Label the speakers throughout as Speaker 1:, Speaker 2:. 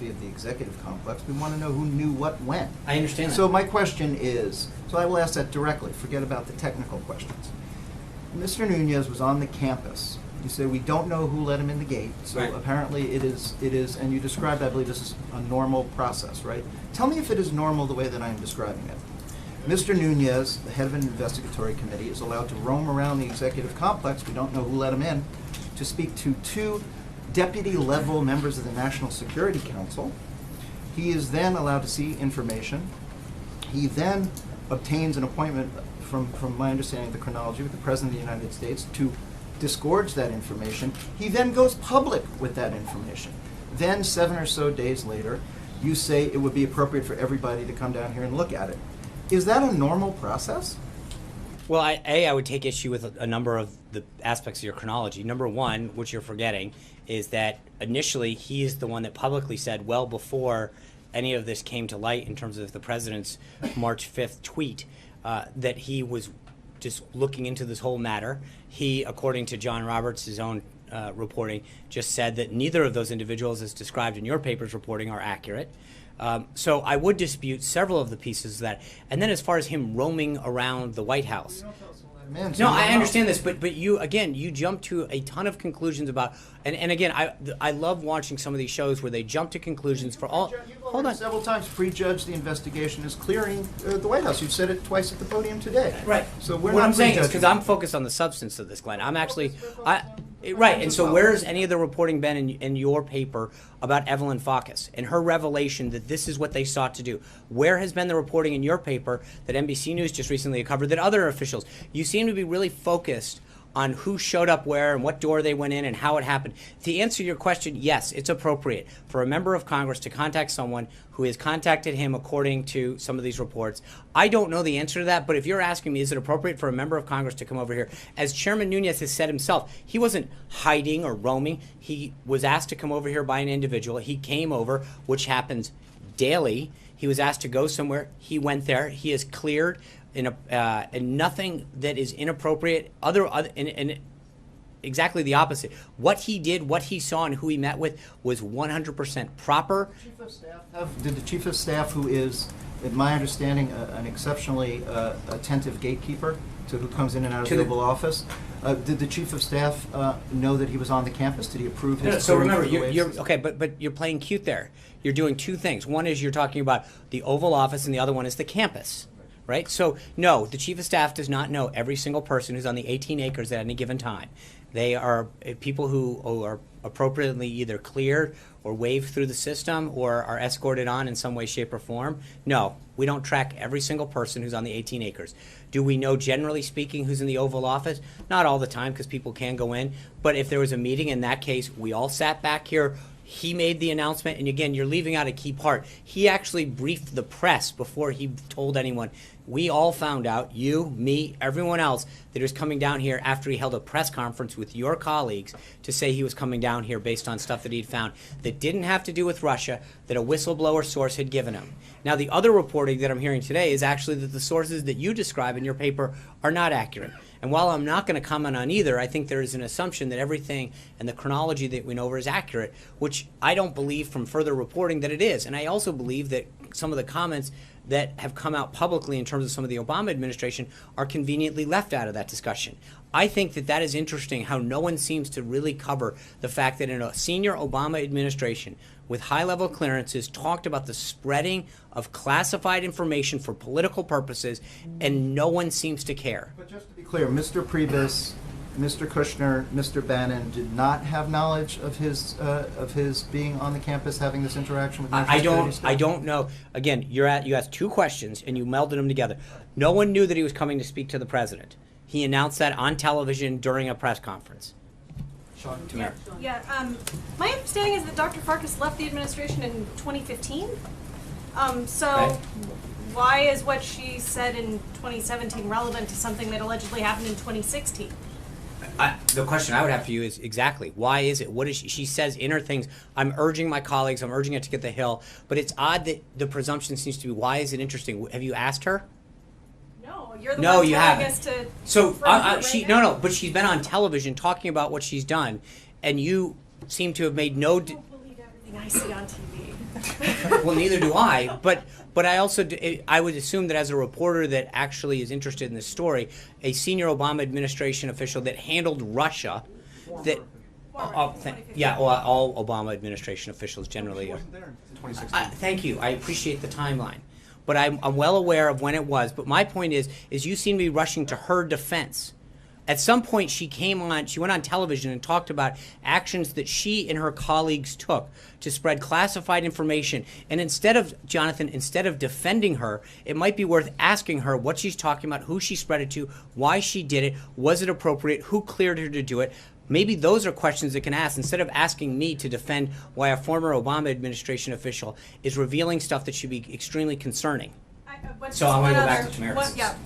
Speaker 1: philosophy of the executive complex. We want to know who knew what when.
Speaker 2: I understand that.
Speaker 1: So my question is, so I will ask that directly. Forget about the technical questions. Mr. Nunez was on the campus. You say we don't know who let him in the gate, so
Speaker 2: right.
Speaker 1: Apparently it is, and you described, I believe, this is a normal process, right? Tell me if it is normal the way that I am describing it. Mr. Nunez, the head of an investigatory committee, is allowed to roam around the executive complex, we don't know who let him in, to speak to two deputy-level members of the National Security Council. He is then allowed to see information. He then obtains an appointment, from my understanding of the chronology, with the President of the United States to disgorge that information. He then goes public with that information. Then 7 or so days later, you say it would be appropriate for everybody to come down here and look at it. Is that a normal process?
Speaker 2: Well, I would take issue with a number of the aspects of your chronology. Number one, which you're forgetting, is that initially he is the one that publicly said, well before any of this came to light in terms of the president's March 5th tweet, that he was just looking into this whole matter. He, according to John Roberts' his own reporting, just said that neither of those individuals, as described in your paper's reporting, are accurate. So I would dispute several of the pieces of that. And then as far as him roaming around the White House. No, I understand this, but you, again, you jump to a ton of conclusions about, and again, I love watching some of these shows where they jump to conclusions for all. Hold on.
Speaker 1: Several times prejudged the investigation is clearing the White House. You've said it twice at the podium today.
Speaker 2: Right.
Speaker 1: So we're
Speaker 2: what
Speaker 1: not
Speaker 2: I'm saying is
Speaker 1: prejudging.
Speaker 2: because I'm focused on the substance of this, Glenn. I'm actually, right. And so where's any of the reporting been in your paper about Evelyn Faucus and her revelation that this is what they sought to do? Where has been the reporting in your paper that NBC News just recently covered that other officials? You seem to be really focused on who showed up where and what door they went in and how it happened. To answer your question, yes, it's appropriate for a member of Congress to contact someone who has contacted him according to some of these reports. I don't know the answer to that, but if you're asking me, is it appropriate for a member of Congress to come over here? As Chairman Nunez has said himself, he wasn't hiding or roaming. He was asked to come over here by an individual. He came over, which happens daily. He was asked to go somewhere. He went there. He is cleared. And nothing that is inappropriate, and exactly the opposite. What he did, what he saw, and who he met with was 100% proper.
Speaker 1: Did the Chief of Staff, who is, in my understanding, an exceptionally attentive gatekeeper to who comes in and out of the Oval Office, did the Chief of Staff know that he was on the campus? Did he approve his?
Speaker 2: So remember, you're okay, but you're playing cute there. You're doing two things. One is you're talking about the Oval Office, and the other one is the campus. Right? So, no, the Chief of Staff does not know every single person who's on the 18 acres at any given time. They are people who are appropriately either cleared or waved through the system or are escorted on in some way, shape, or form. No, we don't track every single person who's on the 18 acres. Do we know, generally speaking, who's in the Oval Office? Not all the time, because people can go in. But if there was a meeting, in that case, we all sat back here. He made the announcement, and again, you're leaving out a key part. He actually briefed the press before he told anyone. We all found out, you, me, everyone else, that he was coming down here after he held a press conference with your colleagues to say he was coming down here based on stuff that he'd found that didn't have to do with Russia, that a whistleblower source had given him. Now, the other reporting that I'm hearing today is actually that the sources that you describe in your paper are not accurate. And while I'm not going to comment on either, I think there is an assumption that everything and the chronology that we went over is accurate, which I don't believe from further reporting that it is. And I also believe that some of the comments that have come out publicly in terms of some of the Obama administration are conveniently left out of that discussion. I think that that is interesting, how no one seems to really cover the fact that in a senior Obama administration with high-level clearances talked about the spreading of classified information for political purposes, and no one seems to care.
Speaker 1: But just to be clear, Mr. Priebus, Mr. Kushner, Mr. Bannon did not have knowledge of his being on the campus having this interaction with national security staff?
Speaker 2: I don't know. Again, you asked two questions and you melded them together. No one knew that he was coming to speak to the president. He announced that on television during a press conference.
Speaker 3: My understanding is that Dr. Farkas left the administration in 2015.
Speaker 2: Okay.
Speaker 3: Why is what she said in 2017 relevant to something that allegedly happened in 2016?
Speaker 2: The question I would have for you is exactly, why is it? What is she says in her things, I'm urging my colleagues, I'm urging it to get the Hill, but it's odd that the presumption seems to be, why is it interesting? Have you asked her?
Speaker 3: No, you're the
Speaker 2: No,
Speaker 3: one
Speaker 2: you
Speaker 3: telling
Speaker 2: haven't.
Speaker 3: us to.
Speaker 2: So but she's been on television talking about what she's done, and you seem to have made no.
Speaker 3: anything I see on TV.
Speaker 2: Well, neither do I. But I also I would assume that as a reporter that actually is interested in this story, a senior Obama administration official that handled Russia, that yeah, well, all Obama administration officials generally
Speaker 1: She
Speaker 2: are.
Speaker 1: wasn't there in 2016.
Speaker 2: Thank you. I appreciate the timeline. But I'm well aware of when it was. But my point is you seem to be rushing to her defense. At some point, she went on television and talked about actions that she and her colleagues took to spread classified information. And instead of defending her, it might be worth asking her what she's talking about, who she spread it to, why she did it, was it appropriate, who cleared her to do it. Maybe those are questions that can ask instead of asking me to defend why a former Obama administration official is revealing stuff that should be extremely concerning. So I'm going to go back to Tamara.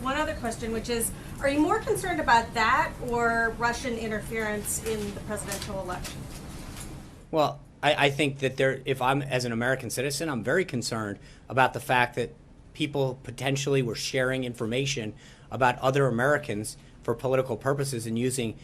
Speaker 3: One other question, which is, are you more concerned about that or Russian interference in the presidential election?
Speaker 2: Well, I think that if I'm, as an American citizen, I'm very concerned about the fact that people potentially were sharing information about other Americans for political purposes and using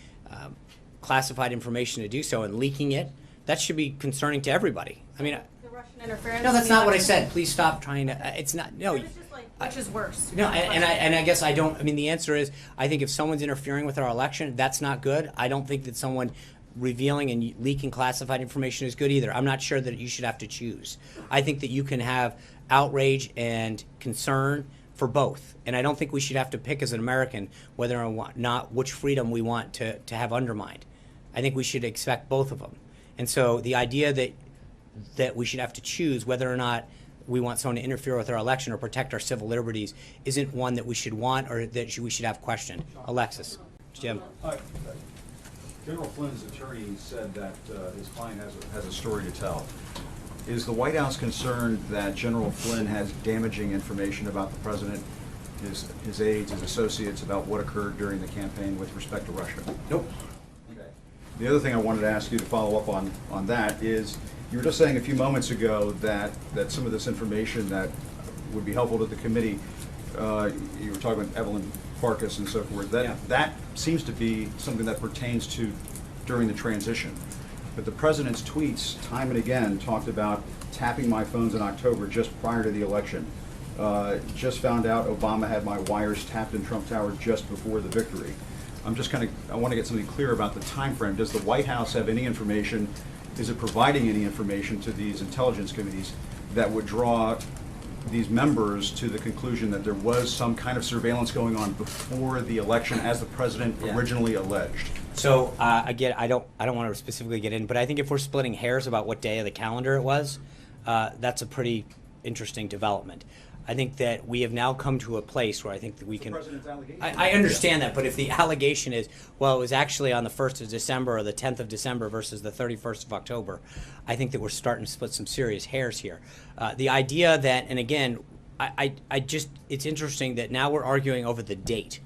Speaker 2: classified information to do so and leaking it. That should be concerning to everybody. I mean,
Speaker 3: The Russian interference?
Speaker 2: no, that's
Speaker 3: in the
Speaker 2: not what I
Speaker 3: election?
Speaker 2: said. Please stop trying to. It's not. No.
Speaker 3: It's just like, which is worse?
Speaker 2: No, and I guess I don't. I mean, the answer is I think if someone's interfering with our election, that's not good. I don't think that someone revealing and leaking classified information is good either. I'm not sure that you should have to choose. I think that you can have outrage and concern for both, and I don't think we should have to pick as an American whether or not which freedom we want to have undermined. I think we should expect both of them. And so the idea that we should have to choose whether or not we want someone to interfere with our election or protect our civil liberties isn't one that we should want or that we should have questioned. Alexis. Jim.
Speaker 4: General Flynn's attorney said that his client has a story to tell. Is the White House concerned that General Flynn has damaging information about the president, his aides, his associates, about what occurred during the campaign with respect to Russia?
Speaker 2: Nope.
Speaker 4: Okay. The other thing I wanted to ask you to follow up on that is, you were just saying a few moments ago that some of this information that would be helpful to the committee, you were talking about Evelyn Farkas and so forth, that seems to be something that pertains to during the transition. But the president's tweets, time and again, talked about tapping my phones in October just prior to the election. Just found out Obama had my wires tapped in Trump Tower just before the victory. I want to get something clear about the time frame. Does the White House have any information? Is it providing any information to these intelligence committees that would draw these members to the conclusion that there was some kind of surveillance going on before the election, as the president originally alleged?
Speaker 2: So again, I don't want to specifically get in, but I think if we're splitting hairs about what day of the calendar it was, that's a pretty interesting development. I think that we have now come to a place where I think that we can. I understand that, but if the allegation is, well, it was actually on the 1st of December or the 10th of December versus the 31st of October, I think that we're starting to split some serious hairs here. The idea that, and again, it's interesting that now we're arguing over the date,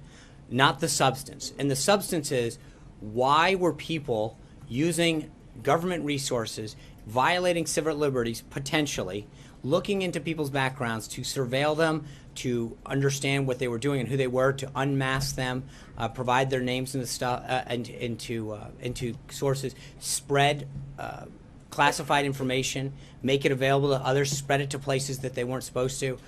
Speaker 2: not the substance. And the substance is, why were people using government resources, violating civil liberties potentially, looking into people's backgrounds to surveil them, to understand what they were doing and who they were, to unmask them, provide their names and the stuff into sources, spread classified information, make it available to others, spread it to places that they weren't supposed to,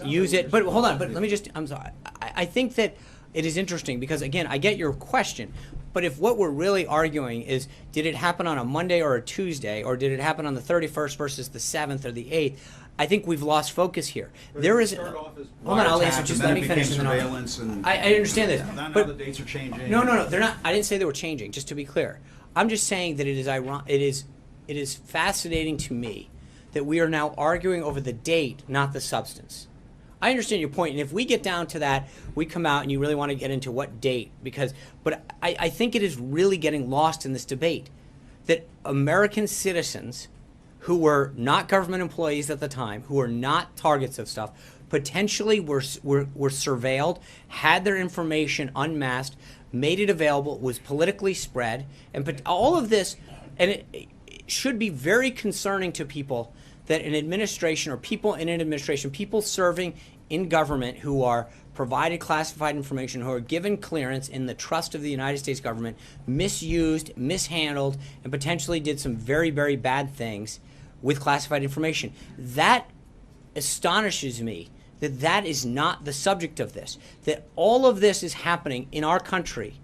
Speaker 2: use it. But hold on, but let me just, I'm sorry. I think that it is interesting because, again, I get your question, but if what we're really arguing is, did it happen on a Monday or a Tuesday, or did it happen on the 31st versus the 7th or the 8th, I think we've lost focus here. There is. Hold on, I'll answer. Just let me finish. I understand this.
Speaker 4: Now
Speaker 2: but
Speaker 4: the dates are changing.
Speaker 2: No, they're not. I didn't say they were changing. Just to be clear, I'm just saying that it is fascinating to me that we are now arguing over the date, not the substance. I understand your point, and if we get down to that, we come out and you really want to get into what date, but I think it is really getting lost in this debate that American citizens who were not government employees at the time, who were not targets of stuff, potentially were surveilled, had their information unmasked, made it available, was politically spread, and all of this, and it should be very concerning to people that an administration or people in an administration, people serving in government who are provided classified information, who are given clearance in the trust of the United States government, misused, mishandled, and potentially did some very, very bad things with classified information. That astonishes me that that is not the subject of this, that all of this is happening in our country,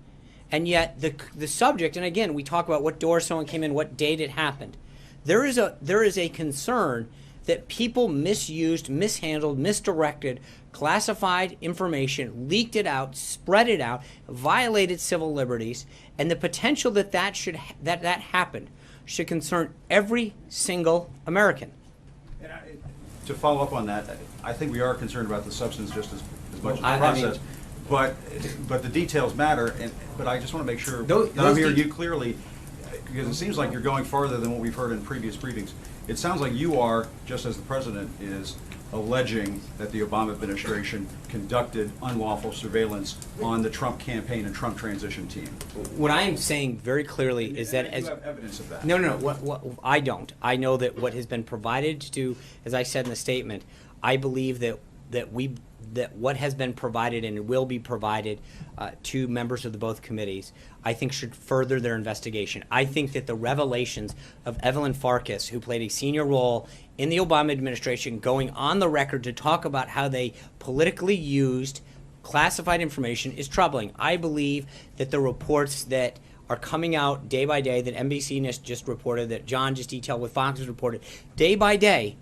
Speaker 2: and yet the subject, and again, we talk about what door someone came in, what date it happened. There is a concern that people misused, mishandled, misdirected classified information, leaked it out, spread it out, violated civil liberties, and the potential that that happened should concern every single American.
Speaker 4: And to follow up on that, I think we are concerned about the substance just as much as the
Speaker 2: I
Speaker 4: process.
Speaker 2: mean,
Speaker 4: but the details matter, but I just want to make sure
Speaker 2: Those
Speaker 4: that I'm hearing you clearly, because it seems like you're going farther than what we've heard in previous briefings. It sounds like you are, just as the president is, alleging that the Obama administration conducted unlawful surveillance on the Trump campaign and Trump transition team.
Speaker 2: What I am saying very clearly is that
Speaker 4: you have evidence of that.
Speaker 2: No. What I don't. I know that what has been provided to, as I said in the statement, I believe that what has been provided and will be provided to members of the both committees, I think should further their investigation. I think that the revelations of Evelyn Farkas, who played a senior role in the Obama administration, going on the record to talk about how they politically used classified information, is troubling. I believe that the reports that are coming out day by day, that NBC just reported, that John just detailed, what Fox has reported, day by day,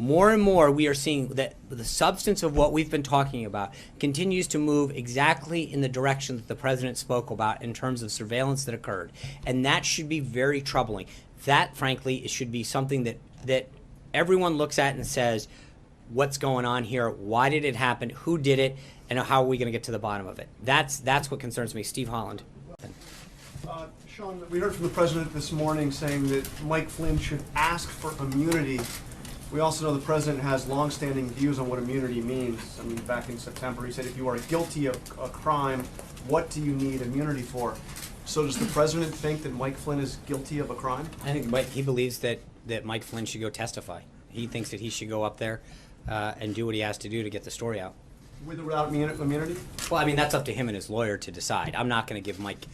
Speaker 2: more and more we are seeing that the substance of what we've been talking about continues to move exactly in the direction that the president spoke about in terms of surveillance that occurred. And that should be very troubling. That, frankly, it should be something that everyone looks at and says, what's going on here? Why did it happen? Who did it? And how are we going to get to the bottom of it? That's what concerns me. Steve Holland.
Speaker 5: Sean, we heard from the president this morning saying that Mike Flynn should ask for immunity. We also know the president has longstanding views on what immunity means. I mean, back in September, he said, if you are guilty of a crime, what do you need immunity for? So does the president think that Mike Flynn is guilty of a crime?
Speaker 2: I think he believes that Mike Flynn should go testify. He thinks that he should go up there and do what he has to do to get the story out.
Speaker 5: With or without immunity?
Speaker 2: Well, I mean, that's up to him and his lawyer to decide. I'm not going to give Mike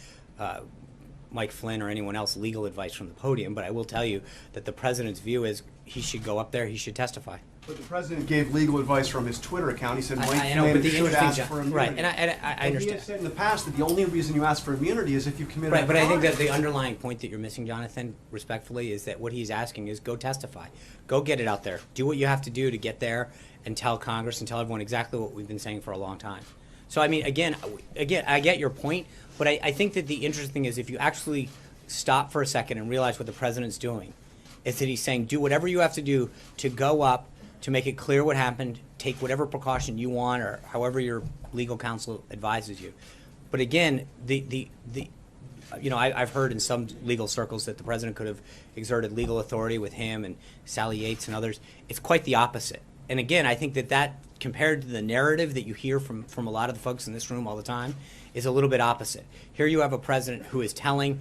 Speaker 2: Flynn or anyone else legal advice from the podium, but I will tell you that the president's view is he should go up there, he should testify.
Speaker 5: But the president gave legal advice from his Twitter account. He said Mike
Speaker 2: I know,
Speaker 5: Flynn
Speaker 2: but the
Speaker 5: should
Speaker 2: interesting
Speaker 5: ask for immunity.
Speaker 2: right, and I
Speaker 5: He
Speaker 2: understand.
Speaker 5: has said in the past that the only reason you ask for immunity is if you commit a
Speaker 2: Right, but I think
Speaker 5: crime.
Speaker 2: that the underlying point that you're missing, Jonathan, respectfully, is that what he's asking is go testify. Go get it out there. Do what you have to do to get there and tell Congress and tell everyone exactly what we've been saying for a long time. So, I mean, again, I get your point, but I think that the interesting thing is if you actually stop for a second and realize what the president's doing, is that he's saying do whatever you have to do to go up, to make it clear what happened, take whatever precaution you want or however your legal counsel advises you. But again, I've heard in some legal circles that the president could have exerted legal authority with him and Sally Yates and others. It's quite the opposite. And again, I think that compared to the narrative that you hear from a lot of the folks in this room all the time is a little bit opposite. Here you have a president who is telling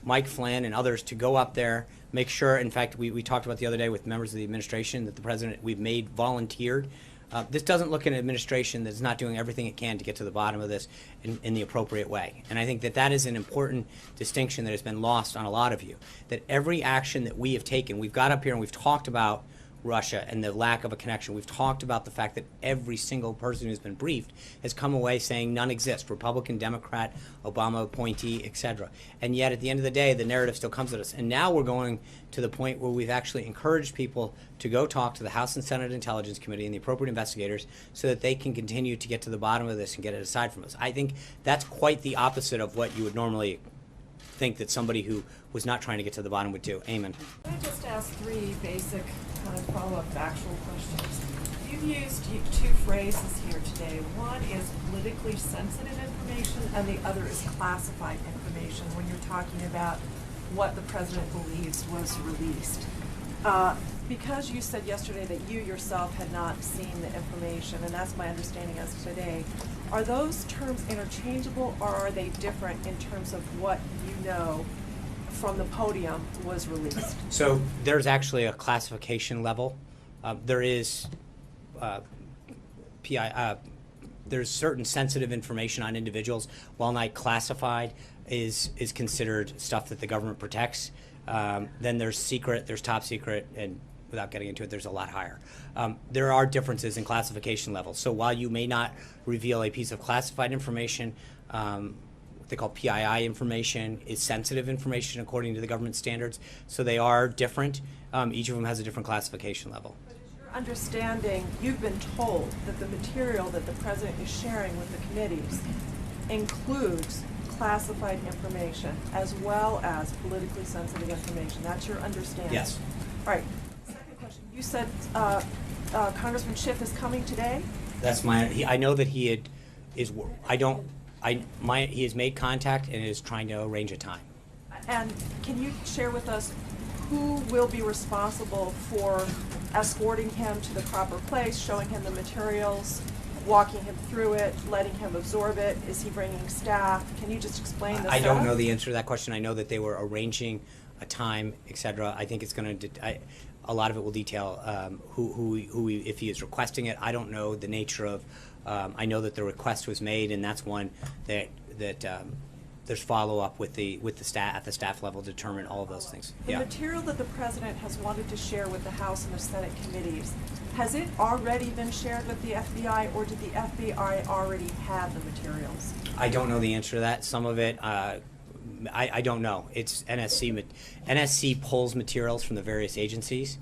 Speaker 2: Mike Flynn and others to go up there, make sure, in fact, we talked about the other day with members of the administration that the president we've made volunteered. This doesn't look at an administration that's not doing everything it can to get to the bottom of this in the appropriate way. And I think that is an important distinction that has been lost on a lot of you, that every action that we have taken, we've got up here and we've talked about Russia and the lack of a connection. We've talked about the fact that every single person who's been briefed has come away saying none exist, Republican, Democrat, Obama appointee, etc. And yet at the end of the day, the narrative still comes at us. And now we're going to the point where we've actually encouraged people to go talk to the House and Senate Intelligence Committee and the appropriate investigators so that they can continue to get to the bottom of this and get it aside from us. I think that's quite the opposite of what you would normally think that somebody who was not trying to get to the bottom would do. Amen.
Speaker 6: Can I just ask three basic kind of follow-up factual questions? You've used two phrases here today. One is politically sensitive information and the other is classified information when you're talking about what the president believes was released. Because you said yesterday that you yourself had not seen the information, and that's my understanding as of today, are those terms interchangeable or are they different in terms of what you know from the podium was released?
Speaker 2: So there's actually a classification level. There is there's certain sensitive information on individuals, while not classified, is considered stuff that the government protects. Then there's secret, there's top secret, and without getting into it, there's a lot higher. There are differences in classification levels. So while you may not reveal a piece of classified information, what they call PII information is sensitive information according to the government standards. So they are different. Each of them has a different classification level.
Speaker 6: Understanding, you've been told that the material that the president is sharing with the committees includes classified information as well as politically sensitive information. That's your understanding?
Speaker 2: Yes.
Speaker 6: All right. Second question. You said Congressman Schiff is coming today?
Speaker 2: That's I know that he has made contact and is trying to arrange a time.
Speaker 6: And can you share with us who will be responsible for escorting him to the proper place, showing him the materials, walking him through it, letting him absorb it? Is he bringing staff? Can you just explain the
Speaker 2: I don't
Speaker 6: setup?
Speaker 2: know the answer to that question. I know that they were arranging a time, etc. I think it's going to. A lot of it will detail if he is requesting it. I don't know the nature of. I know that the request was made, and that's one that there's follow up with the staff at the staff level to determine all of those things.
Speaker 6: The material that the president has wanted to share with the House and the Senate committees, has it already been shared with the FBI, or did the FBI already have the materials?
Speaker 2: I don't know the answer to that. Some of it, I don't know. It's NSC. NSC pulls materials from the various agencies.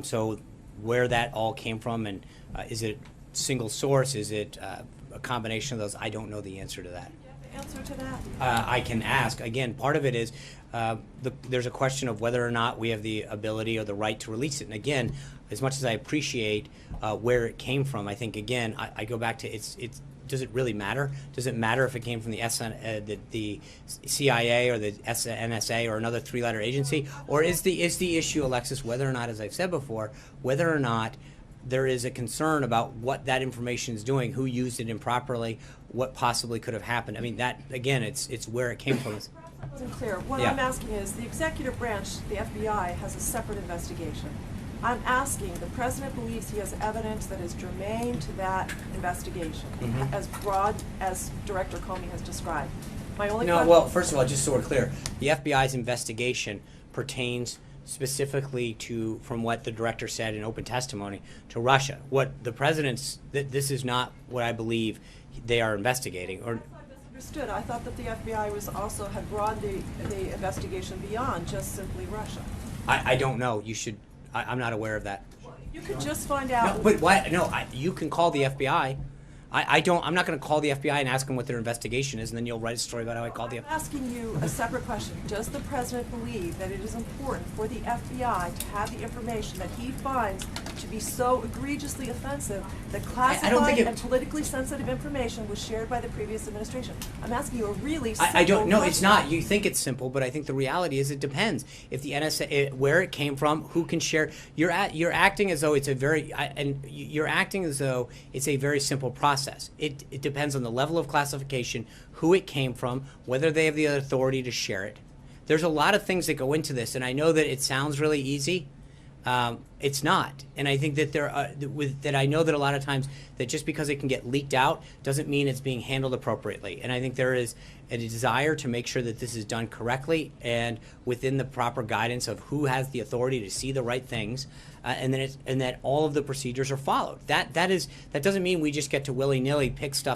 Speaker 2: So where that all came from, and is it single source? Is it a combination of those? I don't know the answer to that.
Speaker 6: Answer to that?
Speaker 2: I can ask. Again, part of it is there's a question of whether or not we have the ability or the right to release it. And again, as much as I appreciate where it came from, I think, again, I go back to does it really matter? Does it matter if it came from the CIA or the NSA or another three-letter agency? Or is the issue, Alexis, whether or not, as I've said before, whether or not there is a concern about what that information is doing, who used it improperly, what possibly could have happened? I mean, that, again, it's where it came from.
Speaker 6: That wasn't clear. What
Speaker 2: Yeah.
Speaker 6: I'm asking is, the executive branch, the FBI, has a separate investigation. I'm asking, the president believes he has evidence that is germane to that investigation,
Speaker 2: Mhm.
Speaker 6: as broad as Director Comey has described. My only
Speaker 2: No,
Speaker 6: question.
Speaker 2: well, first of all, just so we're clear, the FBI's investigation pertains specifically to, from what the director said in open testimony, to Russia. What the president's, this is not what I believe they are investigating. Or
Speaker 6: Understood. I thought that the FBI was also had broadened the investigation beyond just simply Russia.
Speaker 2: I don't know. You should. I'm not aware of that.
Speaker 6: You could just find
Speaker 2: No,
Speaker 6: out.
Speaker 2: but why? No, you can call the FBI. I don't. I'm not going to call the FBI and ask them what their investigation is, and then you'll write a story about how I called the
Speaker 6: I'm
Speaker 2: FBI.
Speaker 6: asking you a separate question. Does the president believe that it is important for the FBI to have the information that he finds to be so egregiously offensive that
Speaker 2: I don't
Speaker 6: classified
Speaker 2: think it-
Speaker 6: and politically sensitive information was shared by the previous administration? I'm asking you a really simple
Speaker 2: I don't. No, it's
Speaker 6: question.
Speaker 2: not. You think it's simple, but I think the reality is it depends. If the NSA, where it came from, who can share. You're acting as though it's a very, you're acting as though it's a very simple process. It depends on the level of classification, who it came from, whether they have the authority to share it. There's a lot of things that go into this, and I know that it sounds really easy. It's not, and I think that I know that a lot of times that just because it can get leaked out doesn't mean it's being handled appropriately. And I think there is a desire to make sure that this is done correctly and within the proper guidance of who has the authority to see the right things, and that all of the procedures are followed. That doesn't mean we just get to willy-nilly pick stuff